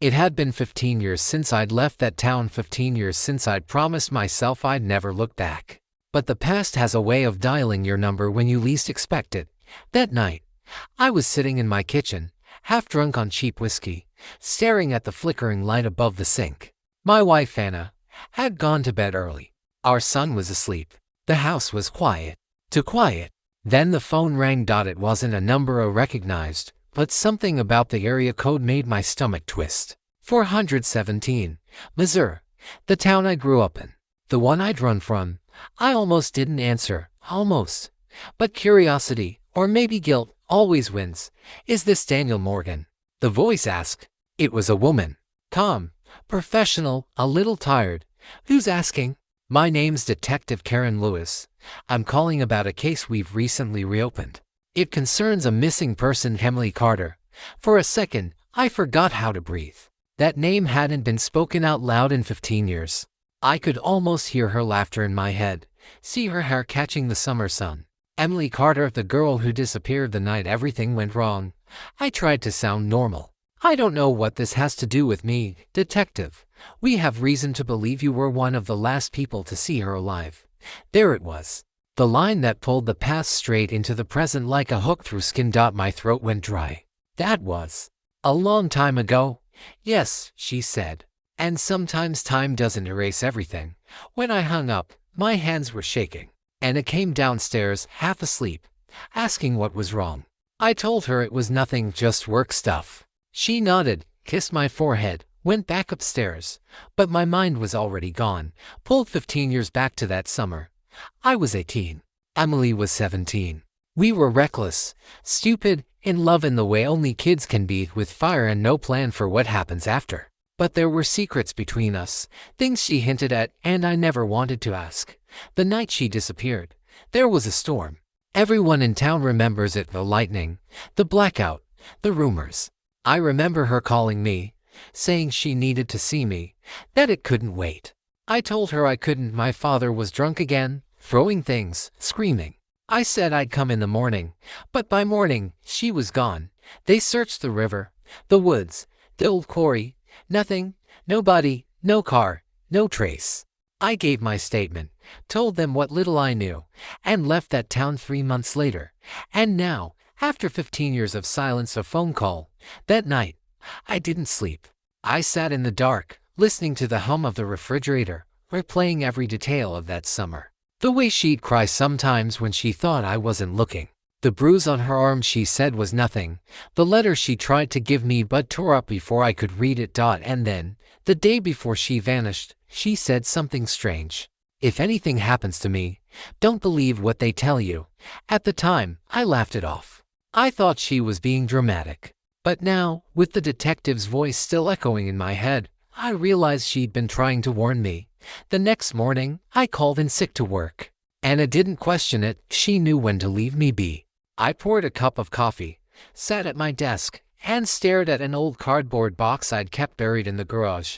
It had been 15 years since I'd left that town, 15 years since I'd promised myself I'd never look back. But the past has a way of dialing your number when you least expect it. That night, I was sitting in my kitchen, half drunk on cheap whiskey, staring at the flickering light above the sink. My wife, Anna, had gone to bed early. Our son was asleep. The house was quiet. Too quiet. Then the phone rang. It wasn't a number I recognized, but something about the area code made my stomach twist. 417, Missouri, the town I grew up in, the one I'd run from. I almost didn't answer, almost. But curiosity, or maybe guilt, always wins. Is this Daniel Morgan? The voice asked. It was a woman. Calm, professional, a little tired. Who's asking? My name's Detective Karen Lewis. I'm calling about a case we've recently reopened. It concerns a missing person, Emily Carter. For a second, I forgot how to breathe. That name hadn't been spoken out loud in 15 years. I could almost hear her laughter in my head, see her hair catching the summer sun. Emily Carter, the girl who disappeared the night everything went wrong. I tried to sound normal. I don't know what this has to do with me, Detective. We have reason to believe you were one of the last people to see her alive. There it was. The line that pulled the past straight into the present like a hook through skin. My throat went dry. That was a long time ago. Yes, she said. And sometimes time doesn't erase everything. When I hung up, my hands were shaking. Anna came downstairs, half asleep, asking what was wrong. I told her it was nothing, just work stuff. She nodded, kissed my forehead, went back upstairs. But my mind was already gone, pulled 15 years back to that summer. I was 18. Emily was 17. We were reckless, stupid, in love in the way only kids can be, with fire and no plan for what happens after. But there were secrets between us, things she hinted at and I never wanted to ask. The night she disappeared, there was a storm. Everyone in town remembers it, the lightning, the blackout, the rumors. I remember her calling me, saying she needed to see me, that it couldn't wait. I told her I couldn't. My father was drunk again, throwing things, screaming. I said I'd come in the morning, but by morning, she was gone. They searched the river, the woods, the old quarry. Nothing, nobody, no car, no trace. I gave my statement, told them what little I knew, and left that town 3 months later. And now, after 15 years of silence, a phone call. That night, I didn't sleep. I sat in the dark, listening to the hum of the refrigerator, replaying every detail of that summer. The way she'd cry sometimes when she thought I wasn't looking. The bruise on her arm she said was nothing. The letter she tried to give me but tore up before I could read it. And then, the day before she vanished, she said something strange. If anything happens to me, don't believe what they tell you. At the time, I laughed it off. I thought she was being dramatic. But now, with the detective's voice still echoing in my head, I realized she'd been trying to warn me. The next morning, I called in sick to work. Anna didn't question it. She knew when to leave me be. I poured a cup of coffee, sat at my desk, and stared at an old cardboard box I'd kept buried in the garage.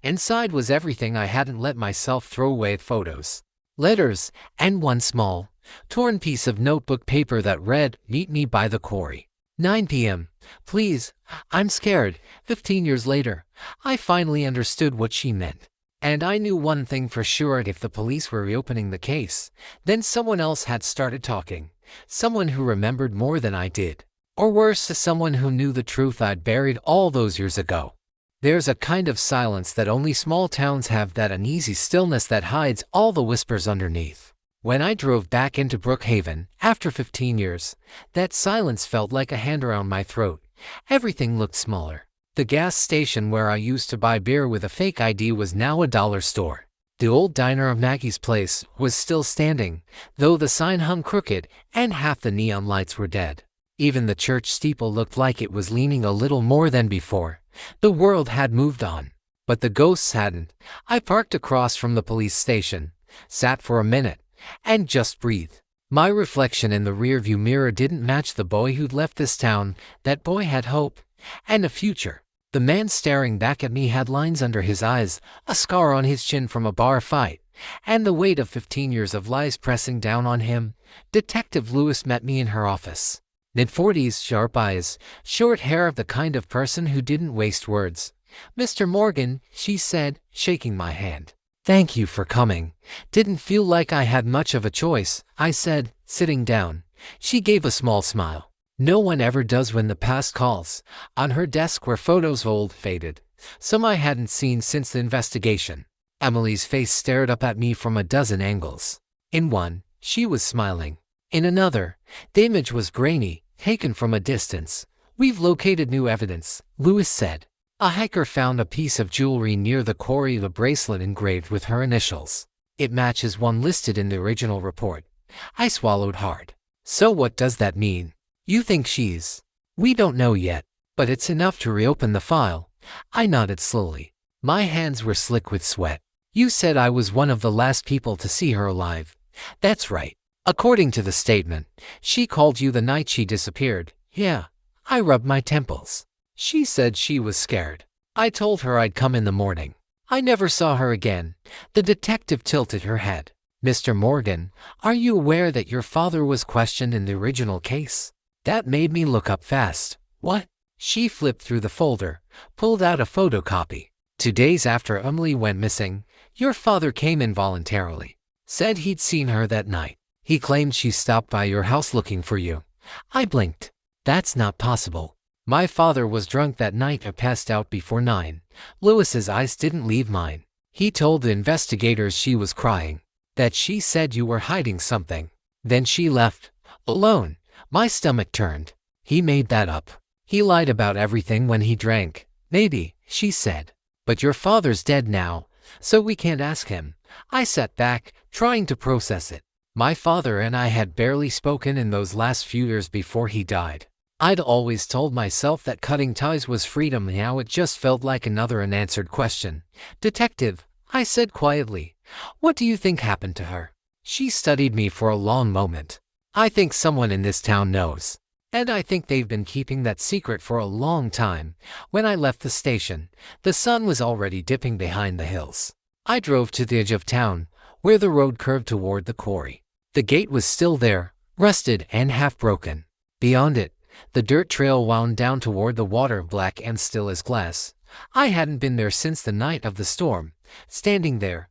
Inside was everything I hadn't let myself throw away: photos, letters, and one small, torn piece of notebook paper that read, "Meet me by the quarry. 9 p.m. Please, I'm scared." 15 years later, I finally understood what she meant. And I knew one thing for sure: if the police were reopening the case, then someone else had started talking. Someone who remembered more than I did. Or worse, someone who knew the truth I'd buried all those years ago. There's a kind of silence that only small towns have, that uneasy stillness that hides all the whispers underneath. When I drove back into Brookhaven, after 15 years, that silence felt like a hand around my throat. Everything looked smaller. The gas station where I used to buy beer with a fake ID was now a dollar store. The old diner of Maggie's Place was still standing, though the sign hung crooked and half the neon lights were dead. Even the church steeple looked like it was leaning a little more than before. The world had moved on, but the ghosts hadn't. I parked across from the police station, sat for a minute, and just breathed. My reflection in the rearview mirror didn't match the boy who'd left this town. That boy had hope and a future. The man staring back at me had lines under his eyes, a scar on his chin from a bar fight, and the weight of 15 years of lies pressing down on him. Detective Lewis met me in her office. Mid-40s, sharp eyes, short hair, the kind of person who didn't waste words. Mr. Morgan, she said, shaking my hand. Thank you for coming. Didn't feel like I had much of a choice, I said, sitting down. She gave a small smile. No one ever does when the past calls. On her desk were photos of old faded, some I hadn't seen since the investigation. Emily's face stared up at me from a dozen angles. In one, she was smiling. In another, the image was grainy, taken from a distance. We've located new evidence, Lewis said. A hiker found a piece of jewelry near the quarry, a bracelet engraved with her initials. It matches one listed in the original report. I swallowed hard. So what does that mean? You think she's... We don't know yet, but it's enough to reopen the file. I nodded slowly. My hands were slick with sweat. You said I was one of the last people to see her alive. That's right. According to the statement, she called you the night she disappeared. Yeah. I rubbed my temples. She said she was scared. I told her I'd come in the morning. I never saw her again. The detective tilted her head. Mr. Morgan, are you aware that your father was questioned in the original case? That made me look up fast. What? She flipped through the folder, pulled out a photocopy. 2 days after Emily went missing, your father came in voluntarily. Said he'd seen her that night. He claimed she stopped by your house looking for you. I blinked. That's not possible. My father was drunk that night and passed out before 9. Lewis's eyes didn't leave mine. He told the investigators she was crying. That she said you were hiding something. Then she left. Alone. My stomach turned. He made that up. He lied about everything when he drank. Maybe, she said. But your father's dead now, so we can't ask him. I sat back, trying to process it. My father and I had barely spoken in those last few years before he died. I'd always told myself that cutting ties was freedom. Now it just felt like another unanswered question. Detective, I said quietly, what do you think happened to her? She studied me for a long moment. I think someone in this town knows. And I think they've been keeping that secret for a long time. When I left the station, the sun was already dipping behind the hills. I drove to the edge of town, where the road curved toward the quarry. The gate was still there, rusted and half broken. Beyond it, the dirt trail wound down toward the water, black and still as glass. I hadn't been there since the night of the storm. Standing there,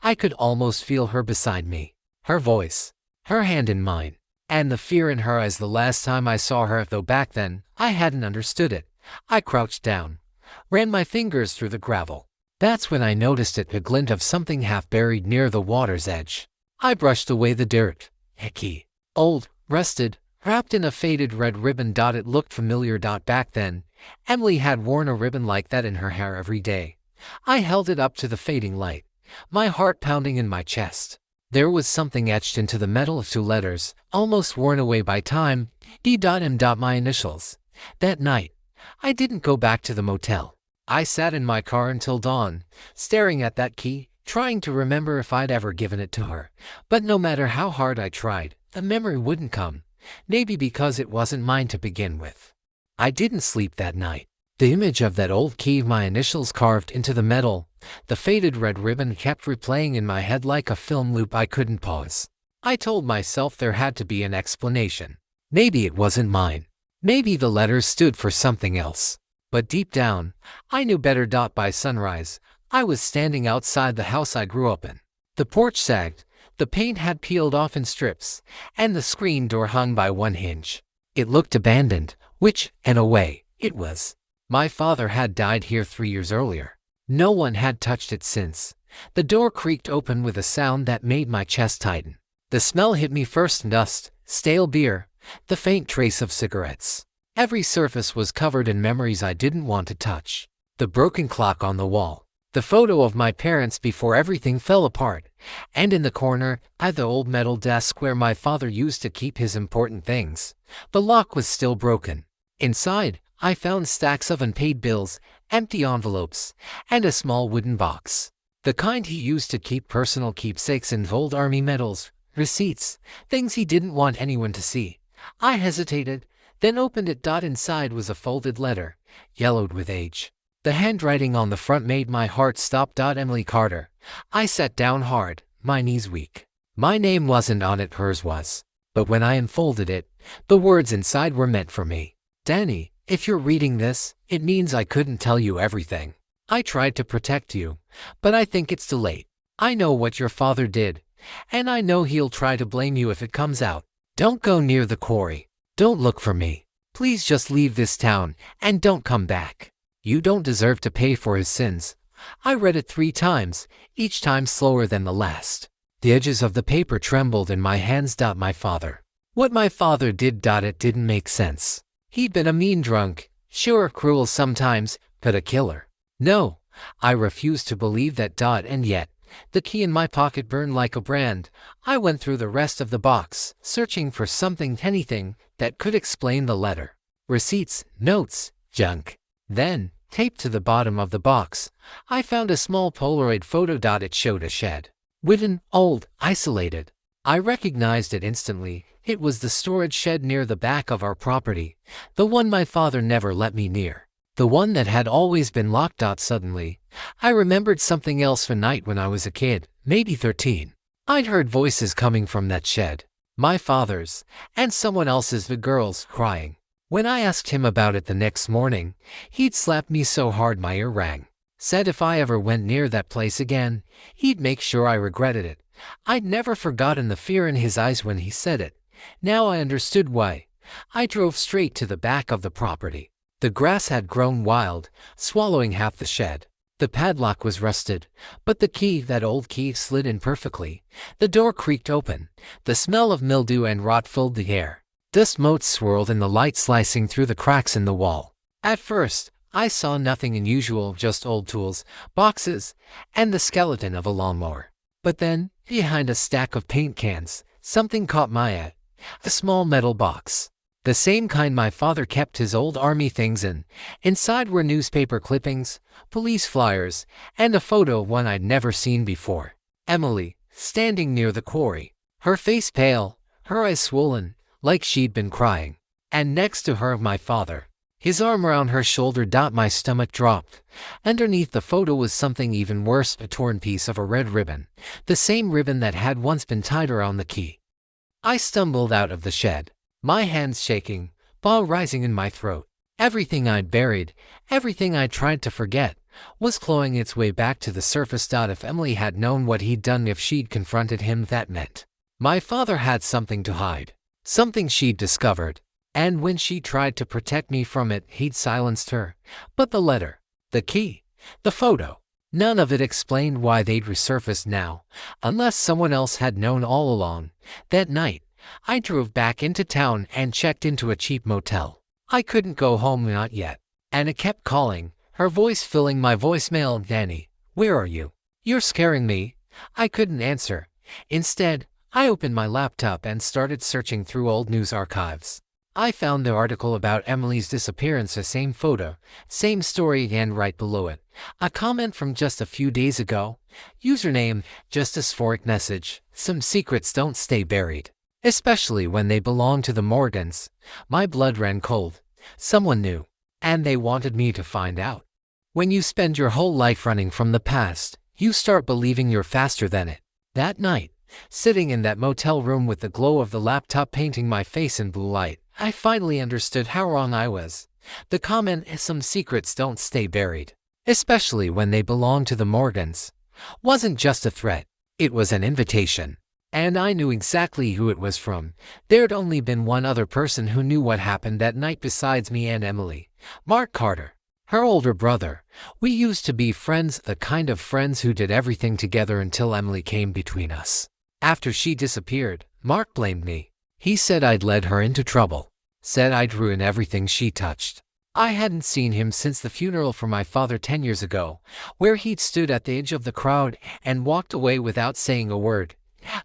I could almost feel her beside me. Her voice, her hand in mine, and the fear in her eyes the last time I saw her, though back then, I hadn't understood it. I crouched down, ran my fingers through the gravel. That's when I noticed it, a glint of something half buried near the water's edge. I brushed away the dirt. Icky. Old, rusted, wrapped in a faded red ribbon. It looked familiar. Back then, Emily had worn a ribbon like that in her hair every day. I held it up to the fading light, my heart pounding in my chest. There was something etched into the metal of 2 letters, almost worn away by time, D.M. My initials. That night, I didn't go back to the motel. I sat in my car until dawn, staring at that key, trying to remember if I'd ever given it to her. But no matter how hard I tried, the memory wouldn't come. Maybe because it wasn't mine to begin with. I didn't sleep that night. The image of that old key, my initials carved into the metal, the faded red ribbon, kept replaying in my head like a film loop. I couldn't pause. I told myself there had to be an explanation. Maybe it wasn't mine. Maybe the letters stood for something else. But deep down, I knew better. By sunrise, I was standing outside the house I grew up in. The porch sagged, the paint had peeled off in strips, and the screen door hung by one hinge. It looked abandoned, which, in a way, it was. My father had died here 3 years earlier. No one had touched it since. The door creaked open with a sound that made my chest tighten. The smell hit me first: dust, stale beer, the faint trace of cigarettes. Every surface was covered in memories I didn't want to touch. The broken clock on the wall, the photo of my parents before everything fell apart, and in the corner, at the old metal desk where my father used to keep his important things. The lock was still broken. Inside, I found stacks of unpaid bills, empty envelopes, and a small wooden box. The kind he used to keep personal keepsakes and old army medals, receipts, things he didn't want anyone to see. I hesitated, then opened it. Inside was a folded letter, yellowed with age. The handwriting on the front made my heart stop. Emily Carter. I sat down hard, my knees weak. My name wasn't on it, hers was. But when I unfolded it, the words inside were meant for me. Danny, if you're reading this, it means I couldn't tell you everything. I tried to protect you, but I think it's too late. I know what your father did, and I know he'll try to blame you if it comes out. Don't go near the quarry. Don't look for me. Please just leave this town and don't come back. You don't deserve to pay for his sins. I read it 3 times, each time slower than the last. The edges of the paper trembled in my hands. My father. What my father did. It didn't make sense. He'd been a mean drunk, sure cruel sometimes, but a killer. No, I refused to believe that. And yet, the key in my pocket burned like a brand. I went through the rest of the box, searching for anything that could explain the letter. Receipts, notes, junk. Then, taped to the bottom of the box, I found a small Polaroid photo. It showed a shed. Wooden, old, isolated. I recognized it instantly. It was the storage shed near the back of our property, the one my father never let me near. The one that had always been locked. Suddenly, I remembered something else one night when I was a kid, maybe 13. I'd heard voices coming from that shed. My father's, and someone else's, the girls, crying. When I asked him about it the next morning, he'd slapped me so hard my ear rang. Said if I ever went near that place again, he'd make sure I regretted it. I'd never forgotten the fear in his eyes when he said it. Now I understood why. I drove straight to the back of the property. The grass had grown wild, swallowing half the shed. The padlock was rusted, but the key, that old key, slid in perfectly. The door creaked open. The smell of mildew and rot filled the air. Dust motes swirled in the light, slicing through the cracks in the wall. At first, I saw nothing unusual, just old tools, boxes, and the skeleton of a lawnmower. But then, behind a stack of paint cans, something caught my eye. A small metal box. The same kind my father kept his old army things in. Inside were newspaper clippings, police flyers, and a photo of one I'd never seen before. Emily, standing near the quarry. Her face pale, her eyes swollen, like she'd been crying. And next to her, my father. His arm around her shoulder. My stomach dropped. Underneath the photo was something even worse, a torn piece of a red ribbon. The same ribbon that had once been tied around the key. I stumbled out of the shed. My hands shaking, paw rising in my throat. Everything I'd buried, everything I'd tried to forget, was clawing its way back to the surface. If Emily had known what he'd done, if she'd confronted him, that meant my father had something to hide, something she'd discovered, and when she tried to protect me from it, he'd silenced her. But the letter, the key, the photo, none of it explained why they'd resurfaced now, unless someone else had known all along. That night, I drove back into town and checked into a cheap motel. I couldn't go home, not yet. Anna kept calling, her voice filling my voicemail. Danny, where are you? You're scaring me. I couldn't answer. Instead, I opened my laptop and started searching through old news archives. I found the article about Emily's disappearance, the same photo, same story, and right below it, a comment from just a few days ago. Username, just a dysphoric message. Some secrets don't stay buried, especially when they belong to the Morgans. My blood ran cold. Someone knew, and they wanted me to find out. When you spend your whole life running from the past, you start believing you're faster than it. That night, sitting in that motel room with the glow of the laptop painting my face in blue light, I finally understood how wrong I was. The comment, some secrets don't stay buried, especially when they belong to the Morgans, wasn't just a threat. It was an invitation. And I knew exactly who it was from. There'd only been one other person who knew what happened that night besides me and Emily. Mark Carter, her older brother. We used to be friends, the kind of friends who did everything together until Emily came between us. After she disappeared, Mark blamed me. He said I'd led her into trouble. Said I'd ruin everything she touched. I hadn't seen him since the funeral for my father 10 years ago, where he'd stood at the edge of the crowd and walked away without saying a word.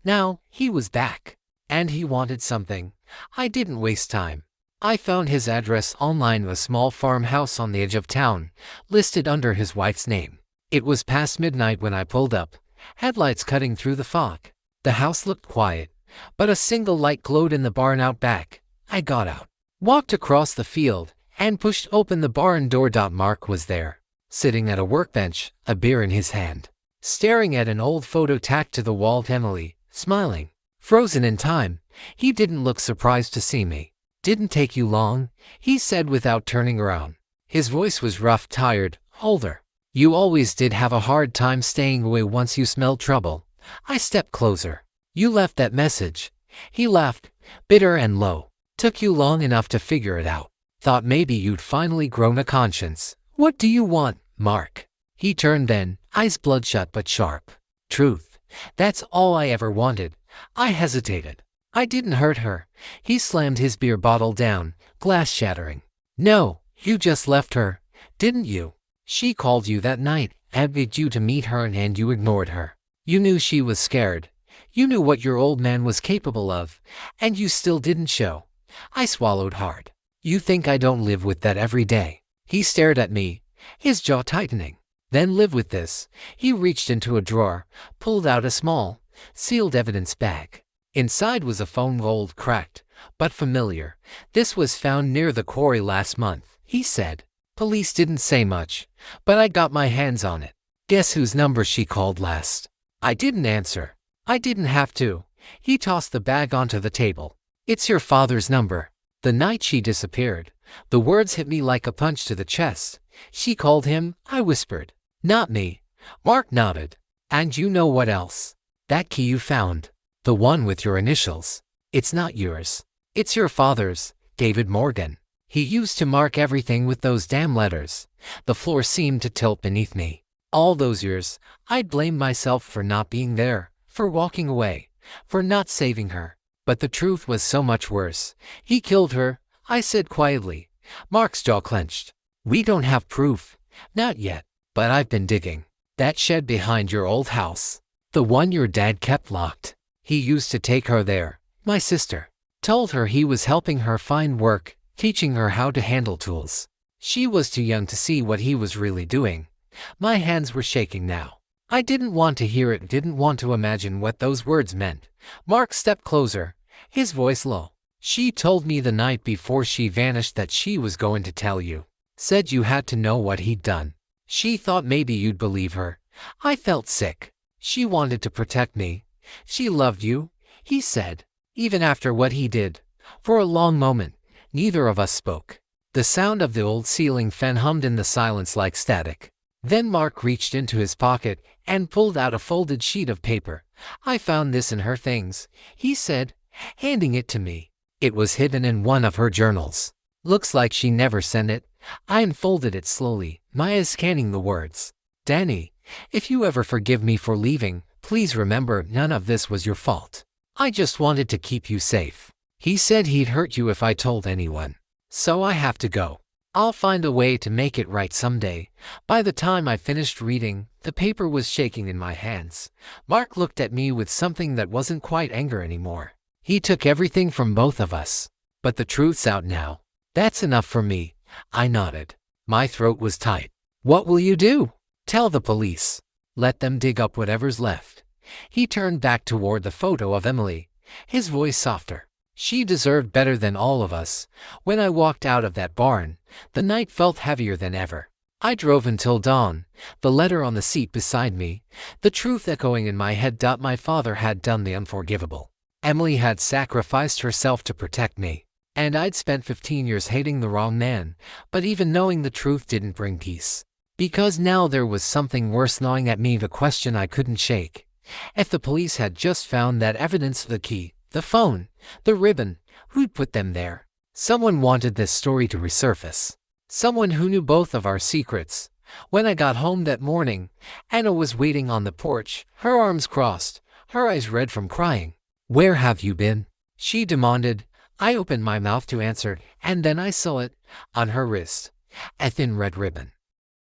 Now, he was back. And he wanted something. I didn't waste time. I found his address online, a small farmhouse on the edge of town, listed under his wife's name. It was past midnight when I pulled up, headlights cutting through the fog. The house looked quiet, but a single light glowed in the barn out back. I got out, walked across the field, and pushed open the barn door. Mark was there, sitting at a workbench, a beer in his hand, staring at an old photo tacked to the wall. Emily, smiling, frozen in time. He didn't look surprised to see me. Didn't take you long, he said without turning around. His voice was rough, tired, older. You always did have a hard time staying away once you smelled trouble. I stepped closer. You left that message. He laughed, bitter and low. Took you long enough to figure it out. Thought maybe you'd finally grown a conscience. What do you want, Mark? He turned then, eyes bloodshot but sharp. Truth. That's all I ever wanted. I hesitated. I didn't hurt her. He slammed his beer bottle down, glass shattering. No, you just left her, didn't you? She called you that night, begged you to meet her and you ignored her. You knew she was scared. You knew what your old man was capable of, and you still didn't show. I swallowed hard. You think I don't live with that every day? He stared at me, his jaw tightening. Then live with this. He reached into a drawer, pulled out a small, sealed evidence bag. Inside was a phone rolled cracked, but familiar. This was found near the quarry last month, he said. Police didn't say much, but I got my hands on it. Guess whose number she called last? I didn't answer. I didn't have to. He tossed the bag onto the table. It's your father's number. The night she disappeared, the words hit me like a punch to the chest. She called him, I whispered. Not me. Mark nodded. And you know what else? That key you found. The one with your initials. It's not yours. It's your father's, David Morgan. He used to mark everything with those damn letters. The floor seemed to tilt beneath me. All those years, I'd blamed myself for not being there, for walking away, for not saving her. But the truth was so much worse. He killed her, I said quietly. Mark's jaw clenched. We don't have proof. Not yet. But I've been digging. That shed behind your old house. The one your dad kept locked. He used to take her there. My sister. Told her he was helping her find work, teaching her how to handle tools. She was too young to see what he was really doing. My hands were shaking now. I didn't want to hear it, didn't want to imagine what those words meant. Mark stepped closer, his voice low. She told me the night before she vanished that she was going to tell you. Said you had to know what he'd done. She thought maybe you'd believe her. I felt sick. She wanted to protect me. She loved you, he said. Even after what he did. For a long moment, neither of us spoke. The sound of the old ceiling fan hummed in the silence like static. Then Mark reached into his pocket and pulled out a folded sheet of paper. I found this in her things, he said, handing it to me. It was hidden in one of her journals. Looks like she never sent it. I unfolded it slowly, my eyes scanning the words. Danny, if you ever forgive me for leaving, please remember none of this was your fault. I just wanted to keep you safe. He said he'd hurt you if I told anyone. So I have to go. I'll find a way to make it right someday. By the time I finished reading, the paper was shaking in my hands. Mark looked at me with something that wasn't quite anger anymore. He took everything from both of us. But the truth's out now. That's enough for me. I nodded. My throat was tight. What will you do? Tell the police. Let them dig up whatever's left. He turned back toward the photo of Emily, his voice softer. She deserved better than all of us. When I walked out of that barn, the night felt heavier than ever. I drove until dawn, the letter on the seat beside me, the truth echoing in my head. My father had done the unforgivable. Emily had sacrificed herself to protect me. And I'd spent 15 years hating the wrong man, but even knowing the truth didn't bring peace. Because now there was something worse gnawing at me, the question I couldn't shake. If the police had just found that evidence, the key, the phone, the ribbon, who'd put them there? Someone wanted this story to resurface. Someone who knew both of our secrets. When I got home that morning, Anna was waiting on the porch, her arms crossed, her eyes red from crying. Where have you been? She demanded. I opened my mouth to answer, and then I saw it, on her wrist, a thin red ribbon.